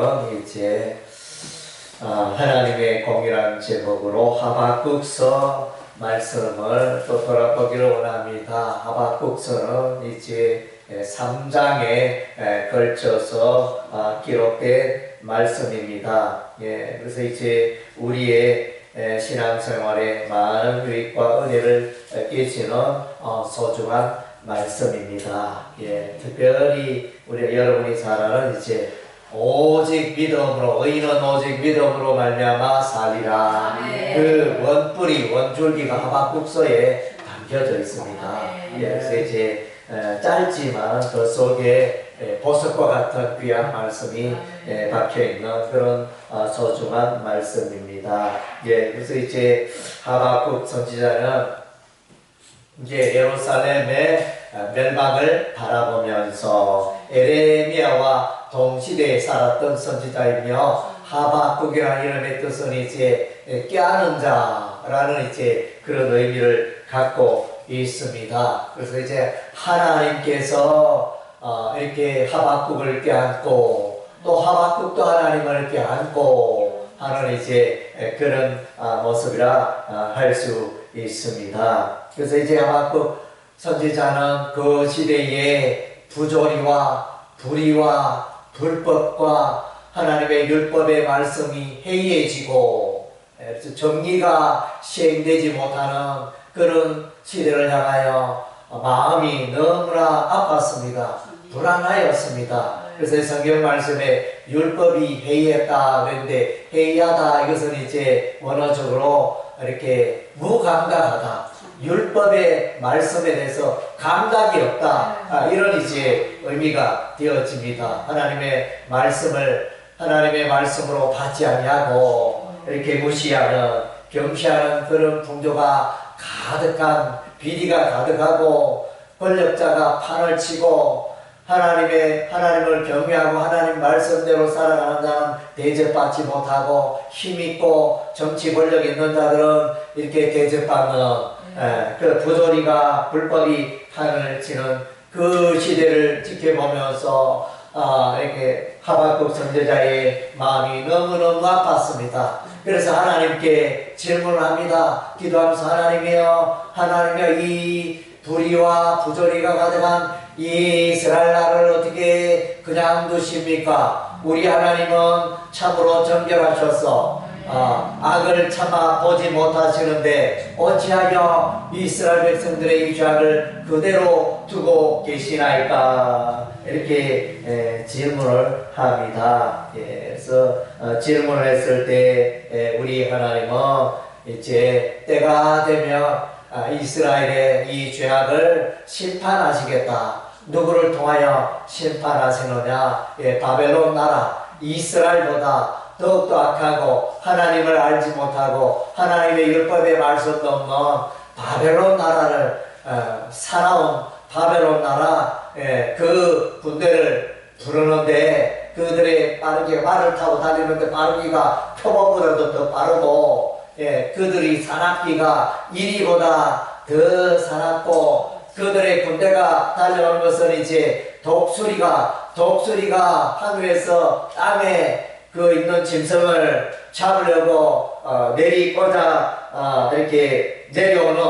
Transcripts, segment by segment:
오늘은 이제 하나님의 공의란 제목으로 하박국서 말씀을 또 돌아보기를 원합니다. 하박국서는 이제 3장에 걸쳐서 기록된 말씀입니다. 그래서 이제 우리의 신앙생활에 많은 유익과 은혜를 끼치는 소중한 말씀입니다. 특별히 우리 여러분이 잘 아는 이제 오직 믿음으로, 의인은 오직 믿음으로 말미암아 살리라. 그 원뿌리 원줄기가 하박국서에 담겨져 있습니다. 그래서 이제 짧지만 그 속에 보석과 같은 귀한 말씀이 박혀있는 그런 소중한 말씀입니다. 그래서 이제 하박국 선지자는 이제 예루살렘의 멸망을 바라보면서 에레미야와 동시대에 살았던 선지자이며, 하박국이라는 이름의 뜻은 이제 꾀하는 자라는 이제 그런 의미를 갖고 있습니다. 그래서 이제 하나님께서 이렇게 하박국을 꾀안고 또 하박국도 하나님을 꾀안고 하는 이제 그런 모습이라 할 수 있습니다. 그래서 이제 하박국 선지자는 그 시대의 부조리와 불의와 불법과 하나님의 율법의 말씀이 해이해지고 정의가 시행되지 못하는 그런 시대를 향하여 마음이 너무나 아팠습니다. 불안하였습니다. 그래서 성경 말씀에 율법이 해이했다 그랬는데, 해이하다 이것은 이제 원어적으로 이렇게 무감각하다, 율법의 말씀에 대해서 감각이 없다, 이런 이제 의미가 되어집니다. 하나님의 말씀으로 받지 아니하고 이렇게 무시하는, 경시하는 그런 풍조가 가득한, 비리가 가득하고 권력자가 판을 치고 하나님을 경외하고 하나님 말씀대로 살아가는 자는 대접받지 못하고, 힘있고 정치 권력 있는 자들은 이렇게 대접받는 그 부조리가, 불법이 판을 치는 그 시대를 지켜보면서 이렇게 하박국 선지자의 마음이 너무너무 아팠습니다. 그래서 하나님께 질문을 합니다. 기도하면서 하나님이여 이 불의와 부조리가 가득한 이 이스라엘 나라를 어떻게 그냥 두십니까? 우리 하나님은 참으로 정결하셔서 악을 참아 보지 못하시는데 어찌하여 이스라엘 백성들의 이 죄악을 그대로 두고 계시나이까? 이렇게 질문을 합니다. 그래서 질문을 했을 때 우리 하나님은 이제 때가 되면 이스라엘의 이 죄악을 심판하시겠다. 누구를 통하여 심판하시느냐? 바벨론 나라, 이스라엘보다 더욱더 악하고 하나님을 알지 못하고 하나님의 율법의 말씀도 없는 바벨론 나라를, 사나운 바벨론 나라 그 군대를 부르는데, 그들의 빠르게 말을 타고 다니는데 빠르기가 표범보다도 더 빠르고, 그들이 사납기가 이리보다 더 사납고, 그들의 군대가 달려오는 것은 이제 독수리가 하늘에서 땅에 그 있는 짐승을 잡으려고 내리꽂아 이렇게 내려오는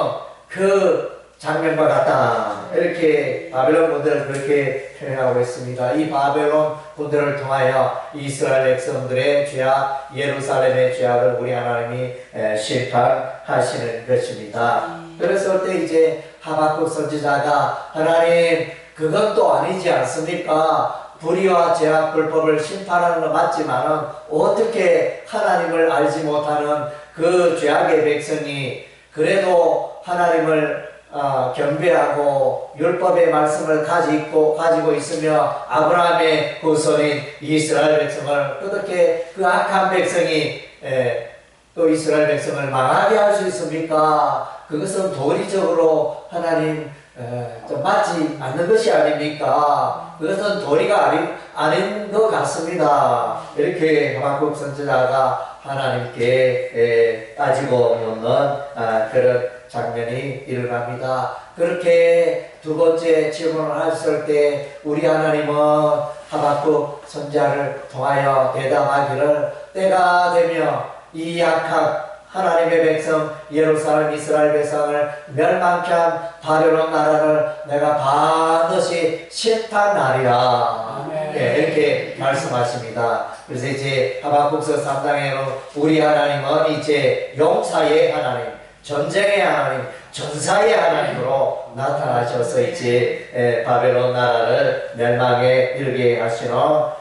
그 장면과 같다. 이렇게 바벨론 군대를 그렇게 표현하고 있습니다. 이 바벨론 군대를 통하여 이스라엘 백성들의 죄악, 예루살렘의 죄악을 우리 하나님이 심판하시는 것입니다. 그랬을 때 이제 하박국 선지자가, 하나님 그건 또 아니지 않습니까? 불의와 죄악 불법을 심판하는 건 맞지만은 어떻게 하나님을 알지 못하는 그 죄악의 백성이 그래도 하나님을 경배하고 율법의 말씀을 가지고 있으며 아브라함의 후손인 이스라엘 백성을 어떻게 그 악한 백성이 또 이스라엘 백성을 망하게 할 수 있습니까? 그것은 도리적으로 하나님 좀 맞지 않는 것이 아닙니까? 그것은 도리가 아닌 것 같습니다. 이렇게 하박국 선지자가 하나님께 따지고 묻는 그런 장면이 일어납니다. 그렇게 두 번째 질문을 했을 때 우리 하나님은 하박국 선지자를 통하여 대담하기를 때가 되며 이 약한 하나님의 백성 예루살렘 이스라엘 백성을 멸망케 한 바벨론 나라를 내가 반드시 심판하리라. 네, 이렇게 말씀하십니다. 그래서 이제 하박국서 3장에는 우리 하나님은 이제 용사의 하나님, 전쟁의 하나님, 전사의 하나님으로 나타나셔서 이제 바벨론 나라를 멸망에 이르게 하시는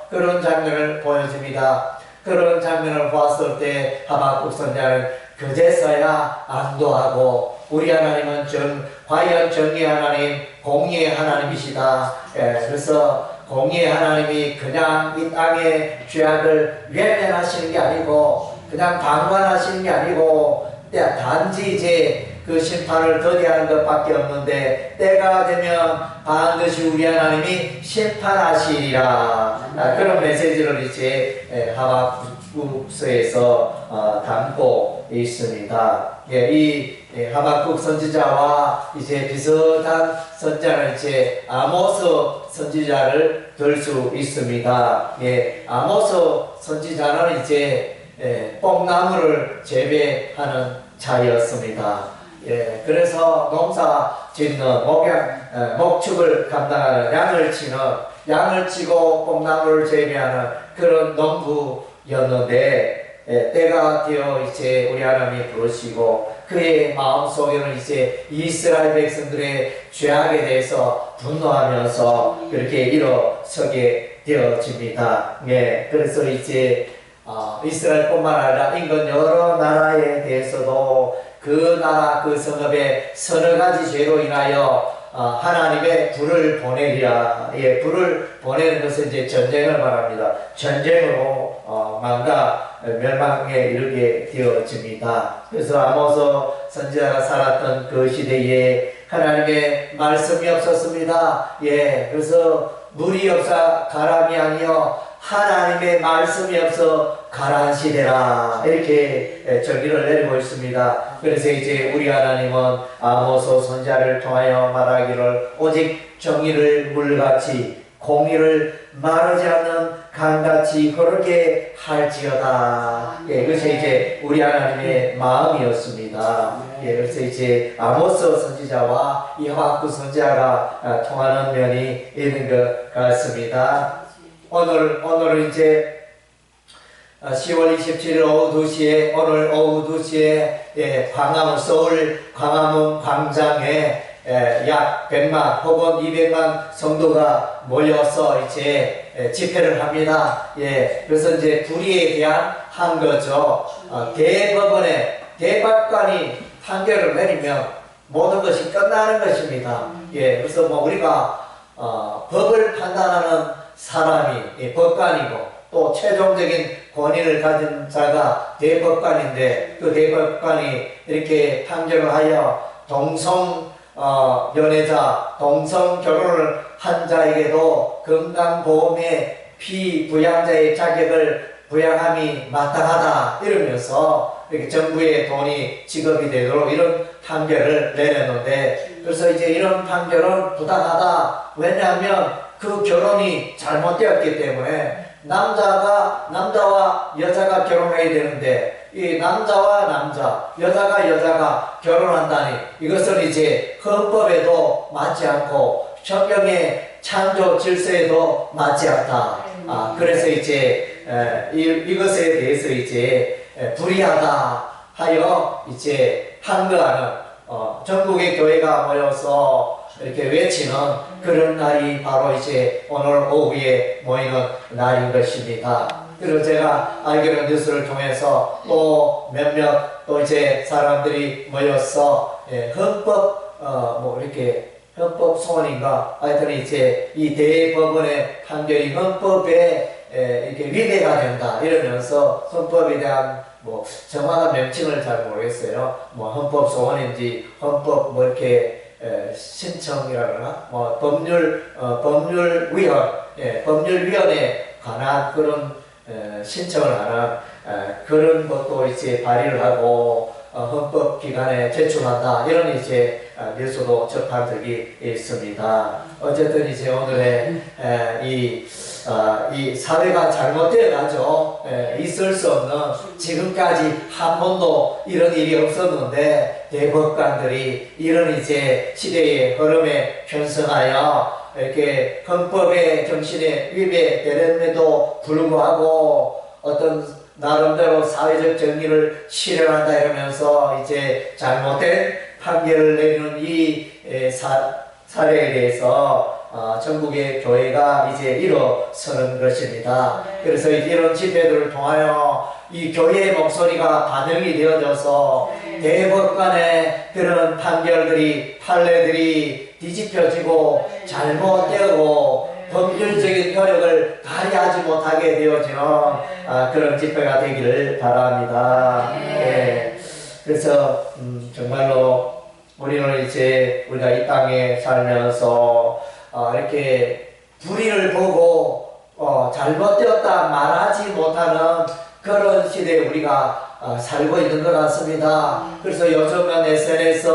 그런 장면을 보여줍니다. 그런 장면을 보았을 때 하박국 선지자는 그제서야 안도하고 우리 하나님은 과연 정의의 하나님, 공의의 하나님이시다. 그래서 공의의 하나님이 그냥 이 땅의 죄악을 외면하시는 게 아니고 그냥 방관하시는 게 아니고 단지 이제 그 심판을 더디하는 것밖에 없는데 때가 되면 반드시 우리 하나님이 심판하시리라. 그런 메시지를 이제 하박국서에서 담고 있습니다. 이 하박국 선지자와 이제 비슷한 선지자는 이제 아모스 선지자를 들 수 있습니다. 아모스 선지자는 이제 뽕나무를 재배하는 자였습니다. 그래서 농사 짓는 목축을 감당하는 양을 치고 뽕나무를 재배하는 그런 농부였는데 때가 되어 이제 우리 하나님이 부르시고 그의 마음속에는 이제 이스라엘 백성들의 죄악에 대해서 분노하면서 그렇게 일어서게 되어집니다. 그래서 이제 이스라엘뿐만 아니라 인근 여러 나라에 대해서도 그 나라 그 성읍에 서너 가지 죄로 인하여 하나님의 불을 보내리라. 불을 보내는 것은 이제 전쟁을 말합니다. 전쟁으로 멸망에 이르게 되어집니다. 그래서 아모스 선지자가 살았던 그 시대에 하나님의 말씀이 없었습니다. 그래서 물이 없어 가람이 아니요 하나님의 말씀이 없어 가라한 시대라. 이렇게 정의를 내리고 있습니다. 그래서 이제 우리 하나님은 아모스 선지자를 통하여 말하기를 오직 정의를 물같이 공의를 마르지 않는 강같이 그렇게 할지어다. 그것이 이제 우리 하나님의 마음이었습니다. 그래서 이제 아모스 선지자와 이 하박국 선지자가 통하는 면이 있는 것 같습니다. 오늘 이제 10월 27일 오후 2시에 오늘 오후 2시에 서울 광화문 광장에 약 100만 혹은 200만 성도가 모여서 이제 집회를 합니다. 그래서 이제 불의에 대한 한 거죠. 대법원의 대법관이 판결을 내리면 모든 것이 끝나는 것입니다. 그래서 우리가 법을 판단하는 사람이 법관이고 또 최종적인 권위를 가진 자가 대법관인데 그 대법관이 이렇게 판결을 하여 연애자, 동성 결혼을 한 자에게도 건강보험의 피부양자의 자격을 부양함이 마땅하다 이러면서 이렇게 정부의 돈이 지급이 되도록 이런 판결을 내렸는데 그래서 이제 이런 판결은 부당하다. 왜냐하면 그 결혼이 잘못되었기 때문에 남자와 여자가 결혼해야 되는데 이 남자와 남자, 여자가 결혼한다니 이것은 이제 헌법에도 맞지 않고 성경의 창조 질서에도 맞지 않다. 그래서 이제 이것에 대해서 이제 불의하다 하여 이제 항거하는 전국의 교회가 모여서 이렇게 외치는 그런 날이 바로 이제 오늘 오후에 모이는 날인 것입니다. 그리고 제가 알기로 뉴스를 통해서 또 몇몇 또 이제 사람들이 모여서 헌법 헌법 소원인가 하여튼 이제 이 대법원의 판결이 헌법에 이렇게 위배가 된다 이러면서 헌법에 대한 정확한 명칭을 잘 모르겠어요. 헌법 소원인지 헌법 신청이라 그러나 법률위원회에 관한 그런 신청을 하는 그런 것도 이제 발의를 하고 헌법 기관에 제출한다 이런 이제 뉴스도 접한 적이 있습니다. 어쨌든 이제 오늘의 이 사회가 잘못되어 가죠. 있을 수 없는 지금까지 한 번도 이런 일이 없었는데 대법관들이 이런 이제 시대의 흐름에 편성하여 이렇게 헌법의 정신에 위배되는데도 불구하고 어떤 나름대로 사회적 정의를 실현한다 이러면서 이제 잘못된 판결을 내리는 이 사례에 대해서 전국의 교회가 이제 일어서는 것입니다. 그래서 이런 집회들을 통하여 이 교회의 목소리가 반영이 되어져서 대법관의 그런 판례들이 뒤집혀지고 잘못되고 법률적인 효력을 발휘하지 못하게 되어지는 그런 집회가 되기를 바랍니다. 그래서 정말로 우리는 이제 우리가 이 땅에 살면서 이렇게 불의를 보고 잘못되었다 말하지 못하는 그런 시대에 우리가 살고 있는 것 같습니다. 그래서 요즘은 SNS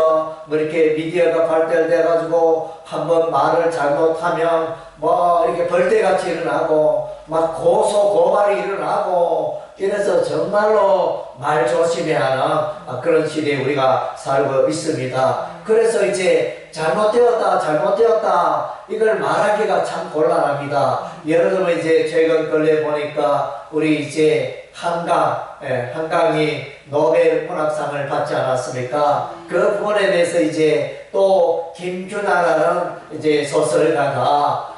뭐 이렇게 미디어가 발달돼 가지고 한번 말을 잘못하면 뭐 이렇게 벌떼같이 일어나고 막 고소 고발이 일어나고 이래서 정말로 말 조심해야 하는 그런 시대에 우리가 살고 있습니다. 그래서 이제 잘못되었다 이걸 말하기가 참 곤란합니다. 예를 들면 이제 최근 근래 보니까 우리 이제 한강이 노벨 문학상을 받지 않았습니까? 그 부분에 대해서 이제 또 김준하라는 이제 소설가가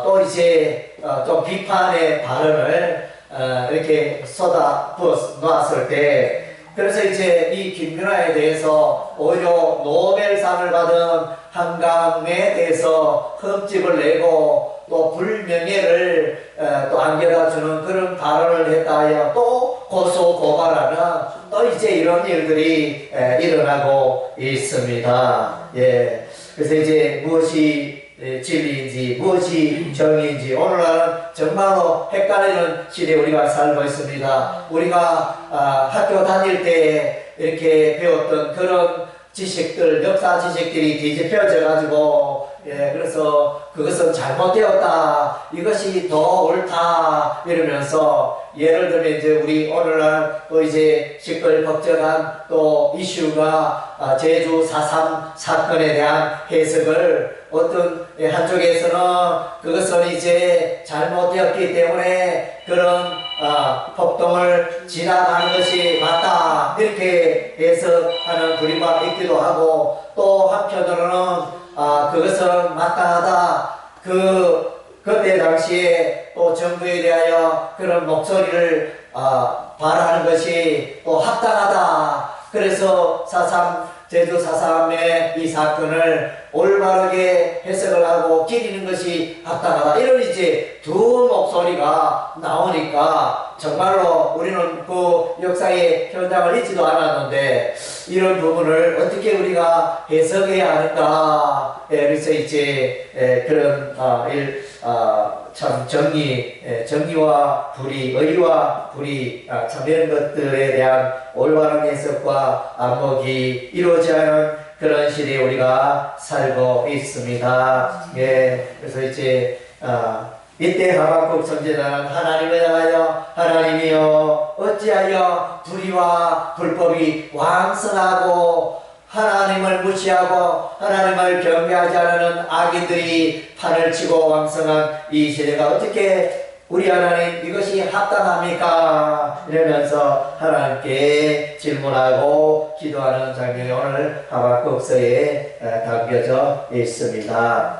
또 이제 좀 비판의 발언을 이렇게 쏟아 놓았을 때, 그래서 이제 이 김윤아에 대해서 오히려 노벨상을 받은 한강에 대해서 흠집을 내고 또 불명예를 또 안겨다 주는 그런 발언을 했다 하여 또 고소 고발하는 또 이제 이런 일들이 일어나고 있습니다. 그래서 이제 무엇이 진리인지 무엇이 정의인지 오늘날은 정말로 헷갈리는 시대에 우리가 살고 있습니다. 우리가 학교 다닐 때 이렇게 배웠던 그런 지식들, 역사 지식들이 뒤집혀져 가지고 그래서 그것은 잘못되었다, 이것이 더 옳다 이러면서, 예를 들면 이제 우리 오늘날 또 이제 시끌벅적한 또 이슈가 제주 4.3 사건에 대한 해석을 어떤 한쪽에서는 그것은 이제 잘못되었기 때문에 그런 폭동을 지나가는 것이 맞다 이렇게 해석하는 분위기가 있기도 하고, 또 한편으로는 그것은 마땅하다, 그때 당시에 또 정부에 대하여 그런 목소리를 발하는 것이 또 합당하다, 그래서 제주 4.3의 이 사건을 올바르게 해석을 하고 기리는 것이 합당하다, 이런 이제 두 목소리가 나오니까 정말로 우리는 그 역사의 현장을 잊지도 않았는데 이런 부분을 어떻게 우리가 해석해야 하는가. 그래서 이제 그런 참 정의와 불의, 의와 불의, 참 이런 것들에 대한 올바른 해석과 안목이 이루어지 않은 그런 시대에 우리가 살고 있습니다. 그래서 이제 이때 하박국 선지자는 하나님을 향하여 하나님이여 어찌하여 불의와 불법이 왕성하고 하나님을 무시하고 하나님을 경배하지 않는 악인들이 판을 치고 왕성한 이 시대가 어떻게 우리 하나님 이것이 합당합니까? 이러면서 하나님께 질문하고 기도하는 장면이 오늘 하박국서에 담겨져 있습니다.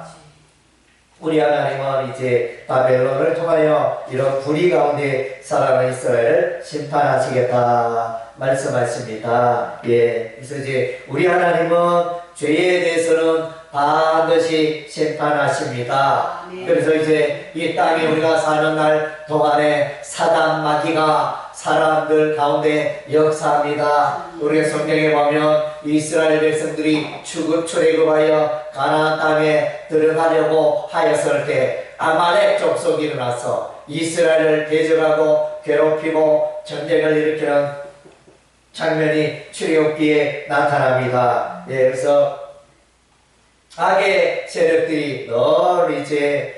우리 하나님은 이제 바벨론을 통하여 이런 불의 가운데 살아가는 이스라엘을 심판하시겠다 말씀하십니다. 그래서 이제 우리 하나님은 죄에 대해서는 반드시 심판하십니다. 그래서 이제 이 땅에 우리가 사는 날 동안에 사단 마귀가 사람들 가운데 역사합니다. 우리가 성경에 보면 이스라엘 백성들이 출애굽하여 가나안 땅에 들어가려고 하였을 때 아말렉 족속이 일어나서 이스라엘을 대적하고 괴롭히고 전쟁을 일으키는 장면이 출애굽기에 나타납니다. 예, 그래서 악의 세력들이 늘 이제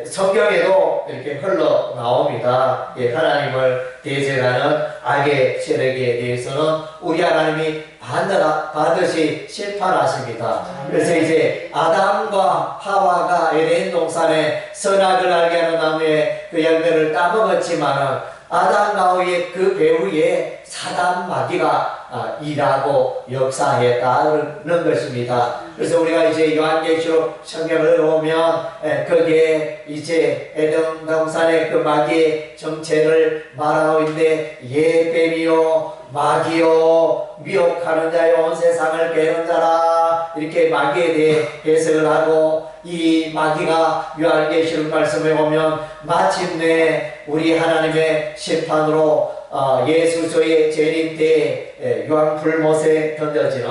성경에도 이렇게 흘러 나옵니다. 예, 하나님을 대적하는 악의 세력에 대해서는 우리 하나님이 반드시 심판하십니다. 그래서 이제 아담과 하와가 에덴 동산에 선악을 알게 하는 나무의 그 열매를 따먹었지만은 아담과 하와의 그 배후에 사단 마귀가 일하고 역사했다는 것입니다. 그래서 우리가 이제 요한계시록 성경을 보면 거기에 이제 에덴 동산의 그 마귀의 정체를 말하고 있는데 예뱀이요 마귀요 미혹하는 자요 온 세상을 깨는 자라 이렇게 마귀에 대해 해석을 하고 이 마귀가 요한계시록 말씀에 보면 마침내 우리 하나님의 심판으로 예수조의 재림 때 유황불못에 던져지는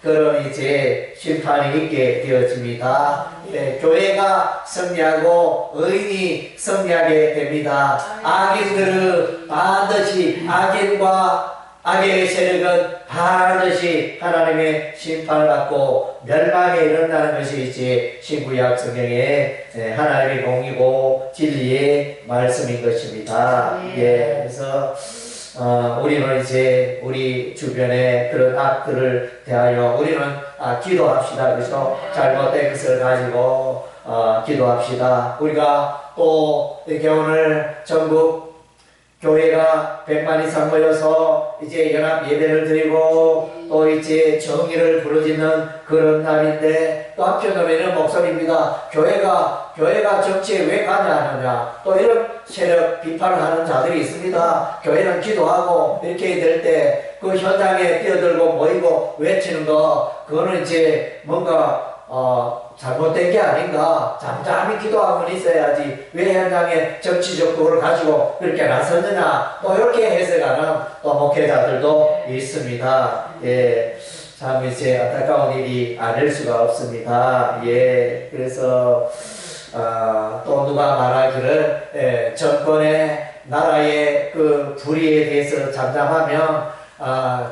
그런 이제 심판이 있게 되어집니다. 교회가 승리하고 의인이 승리하게 됩니다. 악인들은 반드시 악인과 악의 세력은 반드시 하나님의 심판을 받고 멸망에 이른다는 것이 이제 신구약 성경의 하나님의 공이고 진리의 말씀인 것입니다. 예, 그래서 우리는 이제 우리 주변의 그런 악들을 대하여 우리는 기도합시다. 그래서 잘못된 것을 가지고 기도합시다. 우리가 또 이렇게 오늘 전국 교회가 100만 이상 모여서 이제 연합 예배를 드리고 또 이제 정의를 부르짖는 그런 날인데 또 한편으로는 목소리입니다. 교회가 정치에 왜 가냐 또 이런 세력 비판을 하는 자들이 있습니다. 교회는 기도하고 이렇게 될 때 그 현장에 뛰어들고 모이고 외치는 거 그거는 이제 뭔가 잘못된 게 아닌가. 잠잠히 기도하고는 있어야지 왜 현장에 정치적 그걸 가지고 그렇게 나섰느냐 또 이렇게 해석하는 또 목회자들도 있습니다. 예, 참 이제 안타까운 일이 아닐 수가 없습니다. 예, 그래서 또 누가 말하기를 정권의 나라의 그 불의에 대해서 잠잠하면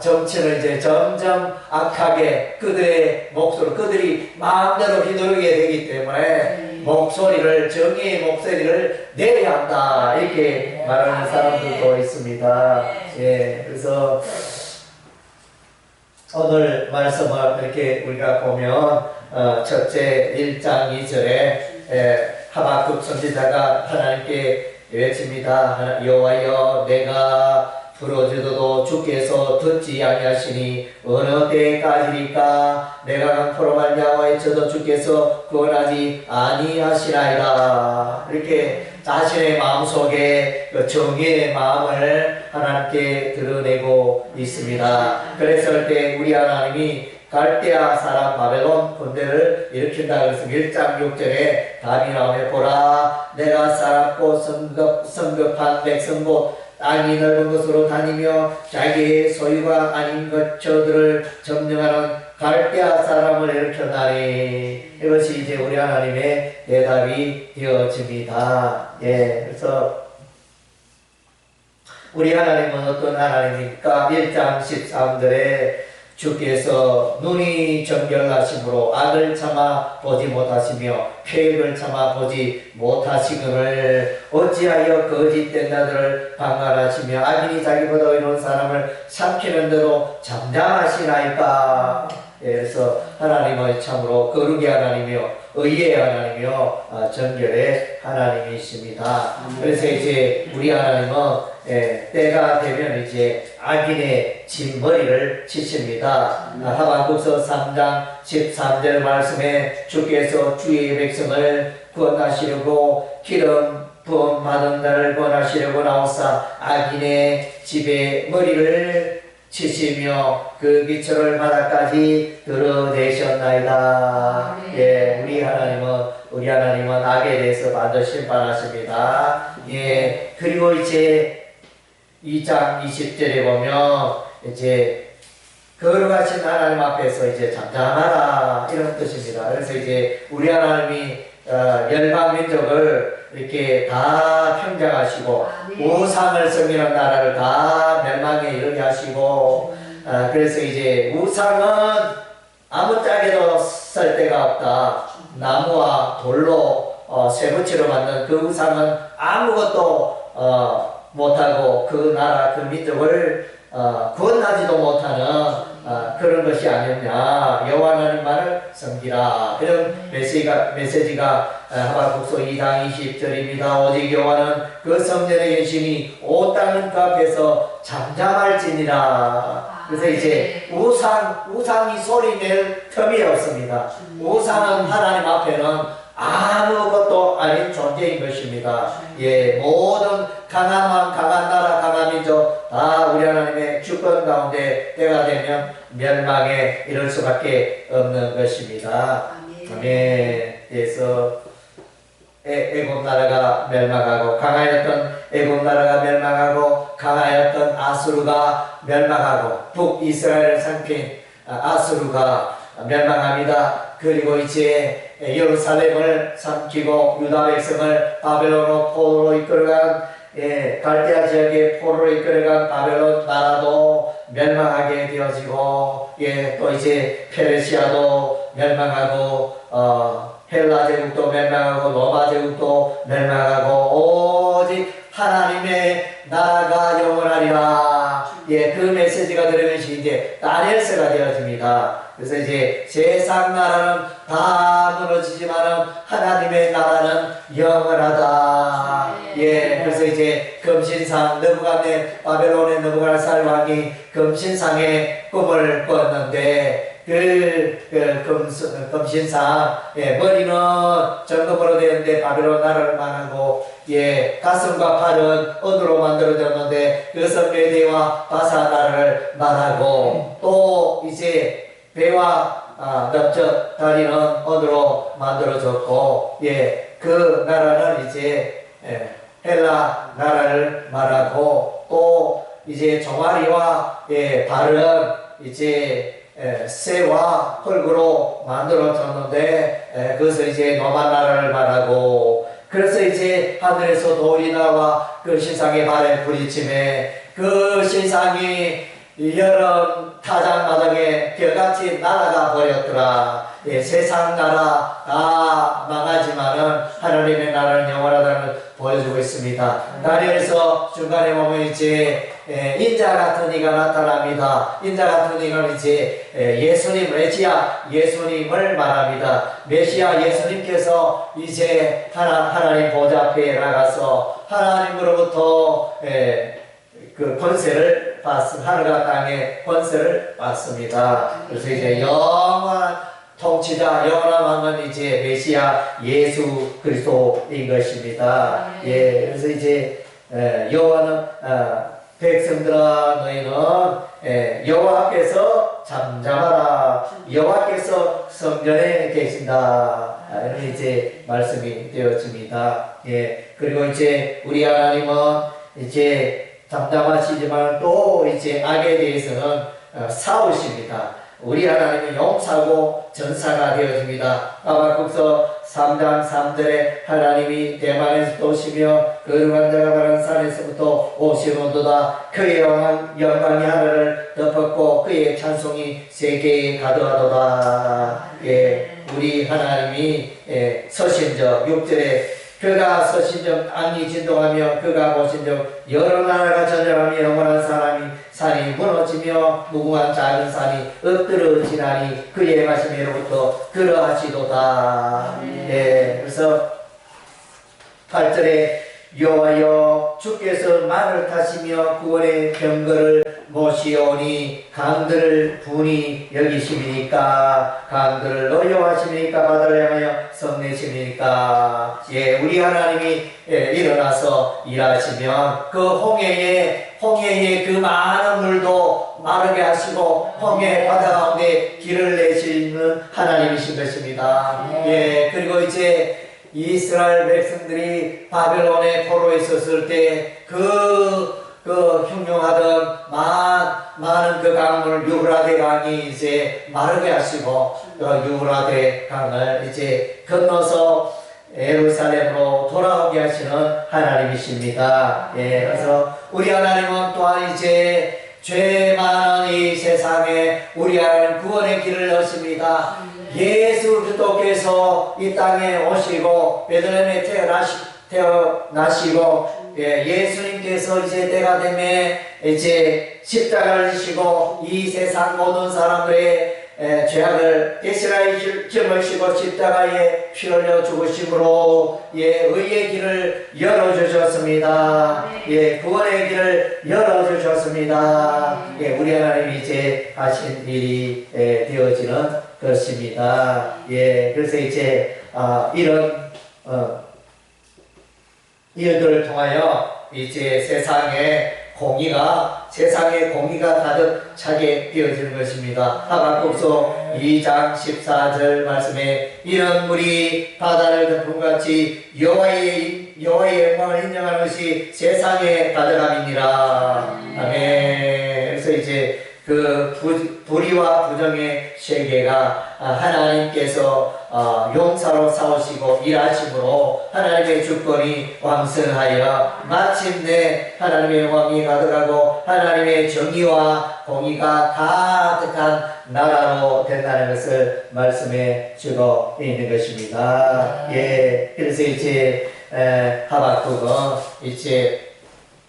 정치는 이제 점점 악하게 그들의 목소리, 그들이 마음대로 휘두르게 되기 때문에 정의의 목소리를 내야 한다 이렇게 말하는 사람들도 있습니다. 예, 그래서 오늘 말씀을 이렇게 우리가 보면 첫째 1장 2절에 하박국 선지자가 하나님께 외칩니다. 여호와여 내가 부르짖어도 주께서 듣지 아니하시니 어느 때까지리까 내가 강포로 말미암아 외쳐도 주께서 구원하지 아니하시나이다. 이렇게 자신의 마음속에 그 정의의 마음을 하나님께 드러내고 있습니다. 그랬을 때 우리 하나님이 갈대아 사람 바벨론 군대를 일으킨다. 그래서 1장 6절에 답이 나오며 보라 내가 쌓았고 성급한 백성고 땅이 넓은 곳으로 다니며 자기의 소유가 아닌 것들을 점령하는 갈대아 사람을 일으켰나니 이것이 이제 우리 하나님의 대답이 되어집니다. 예, 그래서 우리 하나님은 어떤 하나님입니까? 1장 13절에 주께서 눈이 정결하심으로 악을 참아 보지 못하시며 폐역을 참아 보지 못하시거늘 어찌하여 거짓된 자들을 방관하시며 악인이 자기보다 의로운 사람을 삼키는 대로 잠잠하시나이까. 그래서 하나님은 참으로 거룩의 하나님이요 의의 하나님이요 정결의 하나님이십니다. 그래서 이제 우리 하나님은 때가 되면 이제 악인의 진머리를 치십니다. 하박국서 3장 13절 말씀에 주께서 주의 백성을 구원하시려고 기름 부음 받은 자를 구원하시려고 나오사 악인의 집에 머리를 치시며 그 기초를 바닥까지 드러내셨나이다. 예, 우리 하나님은 악에 대해서 반드시 심판하십니다. 예, 그리고 이제 2장 20절에 보면 이제 거룩하신 하나님 앞에서 이제 잠잠하라 이런 뜻입니다. 그래서 이제 우리 하나님이 열방 민족을 이렇게 다 평정하시고 우상을 섬기는 나라를 다 멸망에 이르게 하시고 그래서 이제 우상은 아무짝에도 쓸 데가 없다. 나무와 돌로 쇠붙이로 만든 그 우상은 아무것도 못하고 그 나라 그 민족을 구원하지도 못하는 그런 것이 아니었냐. 여호와 하나님만을 섬기라. 이런 메시지가 하박국서 2장 20절입니다. 오직 여호와는 그 성전의 계심이 온 땅은 그 앞에서 잠잠할지니라. 그래서 이제 우상이 소리 낼 틈이 없습니다. 우상은 하나님 앞에는 아무것도 아닌 존재인 것입니다. 예, 모든 강한 나라, 강한 민족 다 우리 하나님의 주권 가운데 때가 되면 멸망에 이를 수밖에 없는 것입니다. 아멘. 그래서 애굽 나라가 멸망하고 강하였던 애굽 나라가 멸망하고 강하였던 아수르가 멸망하고 북이스라엘을 삼킨 아수르가 멸망합니다. 그리고 이제 예루살렘을 삼키고 유다 백성을 바벨론으로 포로로 이끌어간 갈대아 지역의 포로로 이끌어간 바벨론 나라도 멸망하게 되어지고 또 이제 페르시아도 멸망하고 헬라 제국도 멸망하고 로마 제국도 멸망하고 오직 하나님의 나라가 영원하리라. 그 메시지가 들어간 것이 이제 다니엘서가 되어집니다. 그래서 이제 세상 나라는 다 무너지지만은 하나님의 나라는 영원하다. 그래서 이제 금신상 바벨론의 느부갓네살 왕이 금신상의 꿈을 꿨는데 금신상 머리는 정금으로 되었는데 바벨론 나라를 말하고 가슴과 팔은 은으로 만들어졌는데 그것은 메대와 바사 나라를 말하고 또 이제 배와 넓적 다리는 은으로 만들어졌고 그 나라는 이제 헬라 나라를 말하고 또 이제 종아리와 발은 이제 새와 흙으로 만들어졌는데 그것을 이제 로마 나라를 말하고 그래서 이제 하늘에서 돌이 나와 그 신상의 발에 부딪힘에 그 신상이 여름 타작마당에 겨같이 날아가 버렸더라. 세상 나라 다 망하지만은 하나님의 나라는 영원하다는 걸 보여주고 있습니다. 다니엘서 중간에 보면 이제 인자 같은 이가 나타납니다. 인자 같은 이는 이제 예수님, 메시아 예수님을 말합니다. 메시아 예수님께서 이제 하나님 보좌 앞에 나가서 하나님으로부터 그 권세를 하늘과 땅의 권세를 받습니다. 그래서 이제 영원한 통치자, 영원한 왕은 이제 메시아 예수 그리스도인 것입니다. 그래서 이제 여호와는 백성들아 너희는 여호와 앞에서 잠잠하라. 여호와께서 성전에 계신다. 이런 이제 말씀이 되어집니다. 그리고 이제 우리 하나님은 이제 잠잠하시지만 또 이제 악에 대해서는 싸우십니다. 우리 하나님은 용사고 전사가 되어집니다. 하박국서 3장 3절에 하나님이 대만에서 오시며 거룩한 자가 바른 산에서부터 오시는도다. 그의 영광이 하늘을 덮었고 그의 찬송이 세계에 가득하도다. 우리 하나님이 서신적 6절에 그가 서신적 땅이 진동하며 그가 보신적 여러 나라가 전쟁하며 영원한 산이 무너지며 무궁한 작은 산이 엎드러지나니 그의 행하심으로부터 그러하시도다. 그래서 8절에 여호와여 주께서 말을 타시며 구원의 병거를 모시오니 강들을 분이 여기심이니까 강들을 노여하심이니까 바다를 향하여 성내심이니까 우리 하나님이 일어나서 일하시면 그 홍해의 그 많은 물도 마르게 하시고 홍해 바다 가운데 길을 내시는 하나님이신 것입니다. 그리고 이제 이스라엘 백성들이 바벨론의 포로에 있었을 때 그 흉흉하던 많은 그 강물 유브라데 강이 이제 마르게 하시고 그 유브라데 강을 이제 건너서 예루살렘으로 돌아오게 하시는 하나님이십니다. 예, 그래서 우리 하나님은 또한 이제 죄 많은 이 세상에 우리 하나님 구원의 길을 여십니다. 예수 그리스도께서 이 땅에 오시고 베들레헴에 태어나시고 예수님께서 이제 때가 되면 이제 십자가를 지시고 이 세상 모든 사람들의 죄악을 대신하여 짊으시고 십자가에 피 흘려 죽으심으로 의의 길을 열어주셨습니다. 구원의 길을 열어주셨습니다. 우리 하나님이 이제 하신 일이 되어지는 것입니다. 그래서 이제 이런 이들을 통하여 이제 세상에 공의가 가득 차게 되어지는 것입니다. 하박국서 2장 14절 말씀에 이런 물이 바다를 덮음같이 여호와의 영광을 인정하는 것이 세상에 가득함이니라. 아멘. 그래서 이제 그 불의와 부정의 세계가 하나님께서 용사로 싸우시고 일하심으로 하나님의 주권이 왕성하여 마침내 하나님의 왕이 가득하고 하나님의 정의와 공의가 가득한 나라로 된다는 것을 말씀해 주고 있는 것입니다. 그래서 이제 하박국은 이제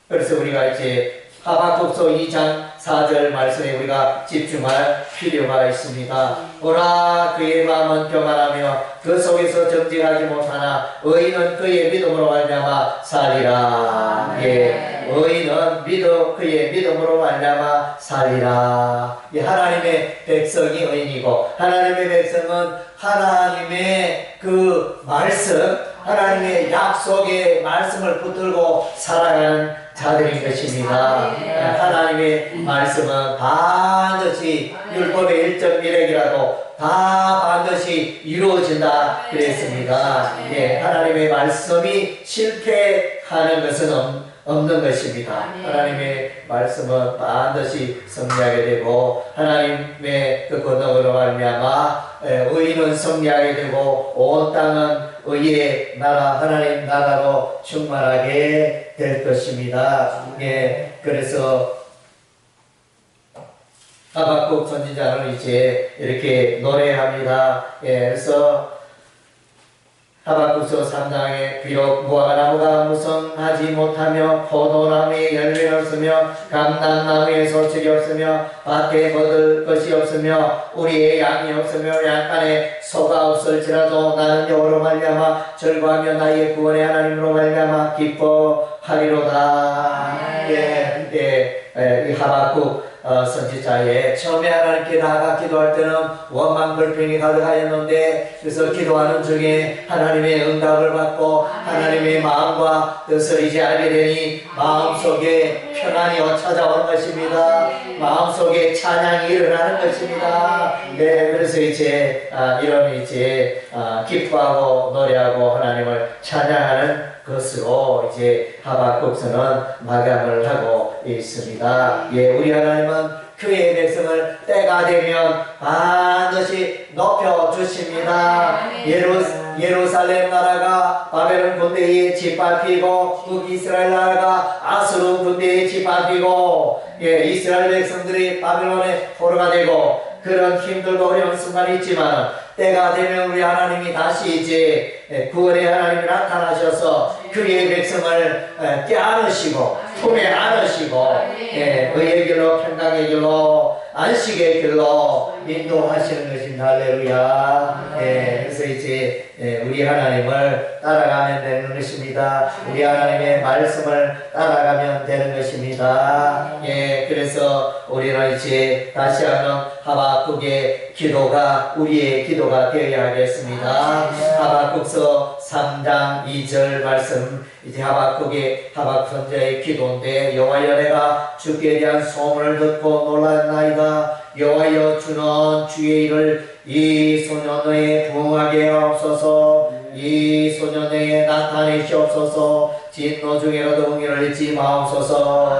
그래서 우리가 이제 하박국서 2장 4절 말씀에 우리가 집중할 필요가 있습니다. 오라 그의 마음은 교만하며 그 속에서 정직하지 못하나 의인은 그의 믿음으로 말미암아 살리라. 의인은 그의 믿음으로 말미암아 살리라. 하나님의 백성이 의인이고 하나님의 백성은 하나님의 그 말씀, 하나님의 약속의 말씀을 붙들고 살아가는 자들인 것입니다. 하나님의 말씀은 반드시 율법의 1.1핵이라도 다 반드시 이루어진다 그랬습니다. 하나님의 말씀이 실패하는 것은 없는 것입니다. 하나님의 말씀은 반드시 승리하게 되고 하나님의 그 권능으로 말미암아 의인은 승리하게 되고 온 땅은 의의 나라 하나님 나라로 충만하게 될 것입니다. 그래서 하박국 선지자는 이제 이렇게 노래합니다. 그래서 하박국서 3장에 비록 무화과나무가 무성하지 못하며 포도나무에 열매 없으며 감람나무에 소출이 없으며 밭에 거둘 것이 없으며 우리의 양이 없으며 양간에 소가 없을지라도 나는 여호와로 말미암아 절거하며 나의 구원의 하나님으로 말미암아 기뻐하리로다. 이 하박국 선지자의 처음에 하나님께 나아가 기도할 때는 원망 불평이 가득하였는데 그래서 기도하는 중에 하나님의 응답을 받고 하나님의 마음과 뜻을 이제 알게 되니 마음속에 평안이 찾아오는 것입니다. 마음속에 찬양이 일어나는 것입니다. 그래서 이제 이런 이제 기뻐하고 노래하고 하나님을 찬양하는 것으로 이제 하박국서는 마감을 하고 있습니다. 우리 하나님은 그의 백성을 때가 되면 반드시 높여주십니다. 예루살렘 나라가 바벨론 군대에 짓밟히고 북이스라엘 나라가 아수르 군대에 짓밟히고 이스라엘 백성들이 바벨론의 포로가 되고 그런 힘들고 어려운 순간이 있지만 때가 되면 우리 하나님이 다시 이제 구원의 하나님이 나타나셔서 그의 백성을 껴안으시고 품에 안으시고 의의 길로 평강의 길로 안식의 길로 인도하시는 것입니다. 할렐루야. 그래서 이제 우리 하나님을 따라가면 되는 것입니다. 우리 하나님의 말씀을 따라가면 되는 것입니다. 그래서 우리는 이제 다시 한번 하박국의 기도가 우리의 기도가 되어야 하겠습니다. 하박국서 3장 2절 말씀 이제 하박 선지자의 기도인데 여호와여 내가 주께 대한 소문을 듣고 놀랐나이다. 여호와여 주는 주의 일을 이 소년에 부응하게 하옵소서. 이 소년에 나타내시옵소서. 진노 중에라도 공의를 잊지 마옵소서.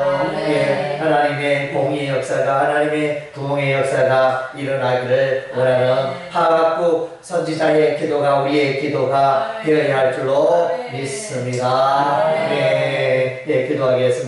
예, 하나님의 공의의 역사가 하나님의 부흥의 역사가 일어나기를 원하는 하박국 선지자의 기도가 우리의 기도가 되어야 할 줄로 믿습니다. 네, 기도하겠습니다.